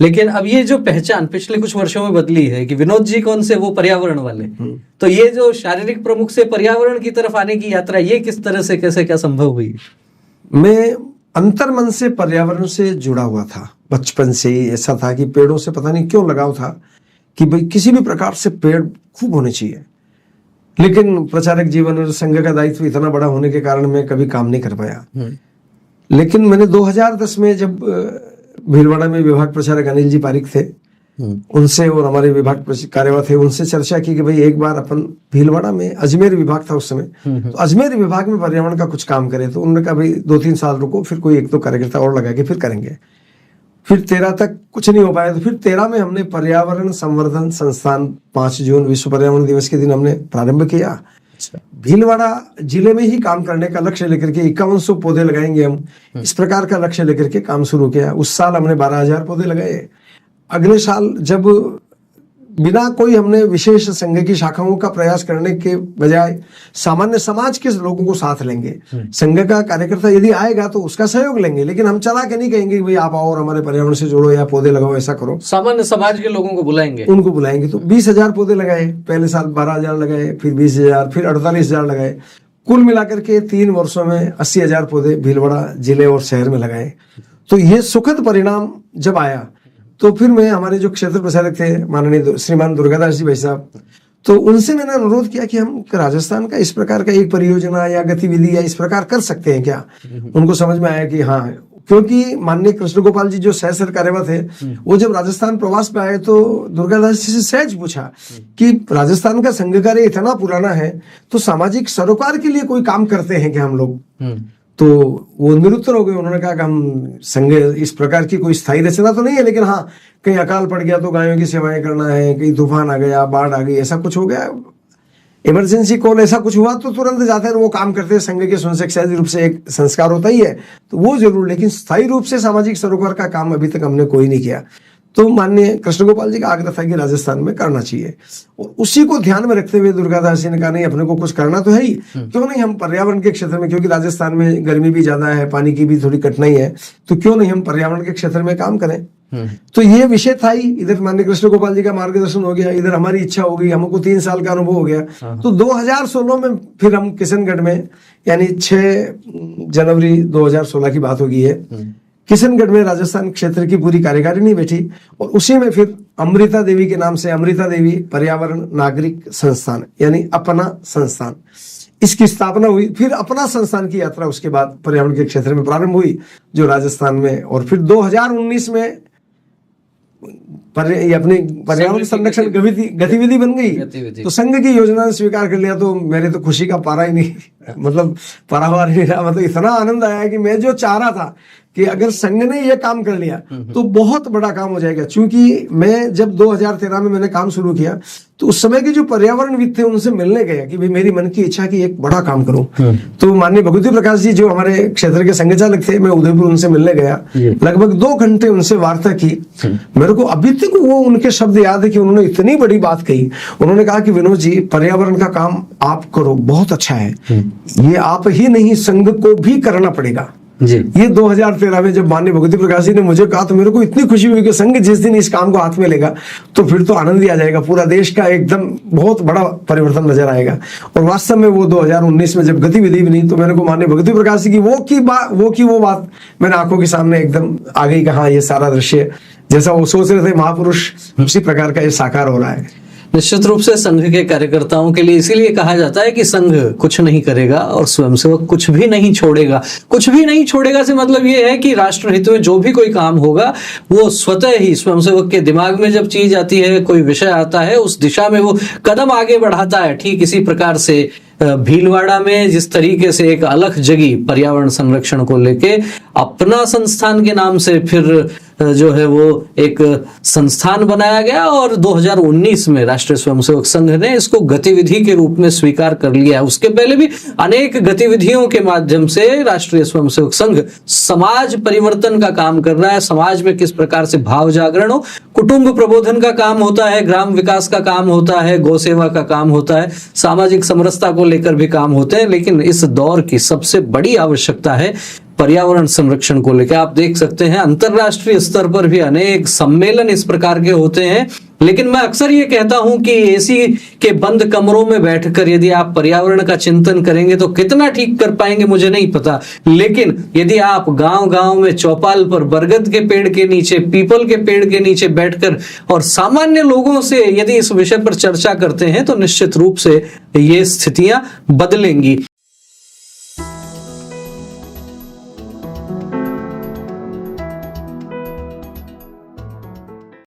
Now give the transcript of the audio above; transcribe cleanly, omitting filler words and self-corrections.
लेकिन अब ये जो पहचान पिछले कुछ वर्षों में बदली है कि विनोद जी कौन से, वो पर्यावरण वाले, तो ये जो शारीरिक प्रमुख से पर्यावरण की तरफ आने की यात्रा, ये किस तरह से, कैसे, क्या संभव हुई? मैं अंतर्मन से पर्यावरण से जुड़ा हुआ था। बचपन से ही ऐसा था कि पेड़ों से पता नहीं क्यों लगाव था कि भाई किसी भी प्रकार से पेड़ खूब होने चाहिए। लेकिन प्रचारक जीवन और संघ का दायित्व इतना बड़ा होने के कारण मैं कभी काम नहीं कर पाया। लेकिन मैंने 2010 में जब भीलवाड़ा में विभाग प्रचारक अनिल जी पारिक थे, उनसे और हमारे विभाग कार्यवाह थे, उनसे चर्चा की कि भाई एक बार अपन भीलवाड़ा में, अजमेर विभाग था उस समय, तो अजमेर विभाग में पर्यावरण का कुछ काम करें। तो उन्होंने कहा भाई 2-3 साल रुको, फिर कोई 1-2 कार्यकर्ता और लगा के फिर करेंगे। फिर 13 तक कुछ नहीं हो पाया, तो फिर 13 में हमने पर्यावरण संवर्धन संस्थान 5 जून विश्व पर्यावरण दिवस के दिन हमने प्रारंभ किया। भीलवाड़ा जिले में ही काम करने का लक्ष्य लेकर के 5100 पौधे लगाएंगे हम, इस प्रकार का लक्ष्य लेकर के काम शुरू किया। उस साल हमने 12,000 पौधे लगाए। अगले साल जब बिना कोई हमने विशेष संघ की शाखाओं का प्रयास करने के बजाय सामान्य समाज के लोगों को साथ लेंगे, संघ का कार्यकर्ता यदि आएगा तो उसका सहयोग लेंगे, लेकिन हम चला के नहीं कहेंगे भाई आप आओ और हमारे पर्यावरण से जुड़ो या पौधे लगाओ, ऐसा करो। सामान्य समाज के लोगों को बुलाएंगे, उनको बुलाएंगे। तो 20,000 पौधे लगाए। पहले साल 12,000 लगाए, फिर 20,000, फिर 48,000 लगाए। कुल मिलाकर के 3 वर्षों में 80,000 पौधे भीलवाड़ा जिले और शहर में लगाए। तो ये सुखद परिणाम जब आया तो फिर मैं, हमारे जो क्षेत्र प्रचारक थे माननीय श्रीमान दुर्गादास जी भाई साहब, तो उनसे मैंने अनुरोध किया कि हम राजस्थान का इस प्रकार का एक परियोजना या गतिविधि या इस प्रकार कर सकते हैं क्या। उनको समझ में आया कि हाँ, क्योंकि माननीय कृष्ण गोपाल जी जो सह कार्यवाह थे, वो जब राजस्थान प्रवास पे आए तो दुर्गादास जी से सहज पूछा कि राजस्थान का संघ कार्य इतना पुराना है तो सामाजिक सरोकार के लिए कोई काम करते हैं क्या हम लोग। तो वो निरुत्तर हो गए। उन्होंने कहा कि हम संघ इस प्रकार की कोई स्थायी रचना तो नहीं है, लेकिन हाँ कहीं अकाल पड़ गया तो गायों की सेवाएं करना है, कहीं तूफान आ गया, बाढ़ आ गई, ऐसा कुछ हो गया, इमरजेंसी कॉल ऐसा कुछ हुआ तो तुरंत जाते हैं, वो काम करते हैं। संघ के सहज रूप से एक संस्कार होता ही है तो वो जरूर, लेकिन स्थायी रूप से सामाजिक सरोकार का काम अभी तक हमने कोई नहीं किया। तो माननीय कृष्ण गोपाल जी का आग्रह था कि राजस्थान में करना चाहिए, और उसी को ध्यान में रखते हुए दुर्गादास जी ने कहा नहीं, अपने को कुछ करना तो है ही, क्यों नहीं हम पर्यावरण के क्षेत्र में, क्योंकि राजस्थान में गर्मी भी ज्यादा है, पानी की भी थोड़ी कठिनाई है, तो क्यों नहीं हम पर्यावरण के क्षेत्र में काम करें। तो ये विषय था ही। इधर माननीय कृष्ण गोपाल जी का मार्गदर्शन हो गया, इधर हमारी इच्छा हो गई, हमको 3 साल का अनुभव हो गया। तो 2016 में फिर हम किशनगढ़ में, यानी 6 जनवरी 2016 की बात होगी है, किशनगढ़ में राजस्थान क्षेत्र की पूरी कार्यकारिणी बैठी, और उसी में फिर अमृता देवी के नाम से अमृता देवी पर्यावरण नागरिक संस्थान यानी अपना संस्थान, इसकी स्थापना हुई। फिर अपना संस्थान की यात्रा उसके बाद पर्यावरण के क्षेत्र में प्रारंभ हुई, जो राजस्थान में, और फिर 2019 में अपनी पर्यावरण संरक्षण गतिविधि बन गई। तो संघ की योजना ने स्वीकार कर लिया, तो मेरे तो खुशी का पारा ही नहीं, मतलब पारावार नहीं रहा। मतलब इतना आनंद आया कि मैं जो चाह रहा था कि अगर संघ ने ये काम कर लिया तो बहुत बड़ा काम हो जाएगा। क्योंकि मैं जब 2013 में मैंने काम शुरू किया तो उस समय के जो पर्यावरणविद थे उनसे मिलने गया कि भाई मेरी मन की इच्छा कि एक बड़ा काम करूं। तो माननीय भगवती प्रकाश जी जो हमारे क्षेत्र के संघचालक थे, मैं उदयपुर उनसे मिलने गया, लगभग 2 घंटे उनसे वार्ता की। मेरे को अभी तक वो उनके शब्द याद है कि उन्होंने इतनी बड़ी बात कही। उन्होंने कहा कि विनोद जी, पर्यावरण का काम आप करो, बहुत अच्छा है, ये आप ही नहीं संघ को भी करना पड़ेगा जी। ये 2013 में जब माननीय भगवती प्रकाश जी ने मुझे कहा तो मेरे को इतनी खुशी हुई कि संघ जिस दिन इस काम को हाथ में लेगा तो फिर तो आनंद ही आ जाएगा, पूरा देश का एकदम बहुत बड़ा परिवर्तन नजर आएगा। और वास्तव में वो 2019 में जब गतिविधि बनी तो मेरे को माननीय भगवती प्रकाश जी की वो बात मैंने आंखों के सामने एकदम आ गई कि हाँ, ये सारा दृश्य जैसा वो सोच रहे थे महापुरुष, उसी प्रकार का ये साकार हो रहा है। निश्चित रूप से संघ के कार्यकर्ताओं के लिए इसीलिए कहा जाता है कि संघ कुछ नहीं करेगा और स्वयंसेवक कुछ भी नहीं छोड़ेगा। कुछ भी नहीं छोड़ेगा से मतलब ये है कि राष्ट्र हित में जो भी कोई काम होगा वो स्वतः ही स्वयंसेवक के दिमाग में जब चीज आती है, कोई विषय आता है, उस दिशा में वो कदम आगे बढ़ाता है। ठीक इसी प्रकार से भीलवाड़ा में जिस तरीके से एक अलख जगी पर्यावरण संरक्षण को लेके, अपना संस्थान के नाम से फिर जो है वो एक संस्थान बनाया गया और 2019 में राष्ट्रीय स्वयंसेवक संघ ने इसको गतिविधि के रूप में स्वीकार कर लिया। उसके पहले भी अनेक गतिविधियों के माध्यम से राष्ट्रीय स्वयंसेवक संघ समाज परिवर्तन का काम कर रहा है। समाज में किस प्रकार से भाव जागरण हो, कुटुंब प्रबोधन का काम होता है, ग्राम विकास का काम होता है, गौ सेवा का काम होता है, सामाजिक समरसता को लेकर भी काम होते हैं। लेकिन इस दौर की सबसे बड़ी आवश्यकता है पर्यावरण संरक्षण को लेकर। आप देख सकते हैं अंतरराष्ट्रीय स्तर पर भी अनेक सम्मेलन इस प्रकार के होते हैं, लेकिन मैं अक्सर ये कहता हूं कि एसी के बंद कमरों में बैठकर यदि आप पर्यावरण का चिंतन करेंगे तो कितना ठीक कर पाएंगे मुझे नहीं पता, लेकिन यदि आप गांव-गांव में चौपाल पर बरगद के पेड़ के नीचे, पीपल के पेड़ के नीचे बैठकर और सामान्य लोगों से यदि इस विषय पर चर्चा करते हैं तो निश्चित रूप से ये स्थितियां बदलेंगी।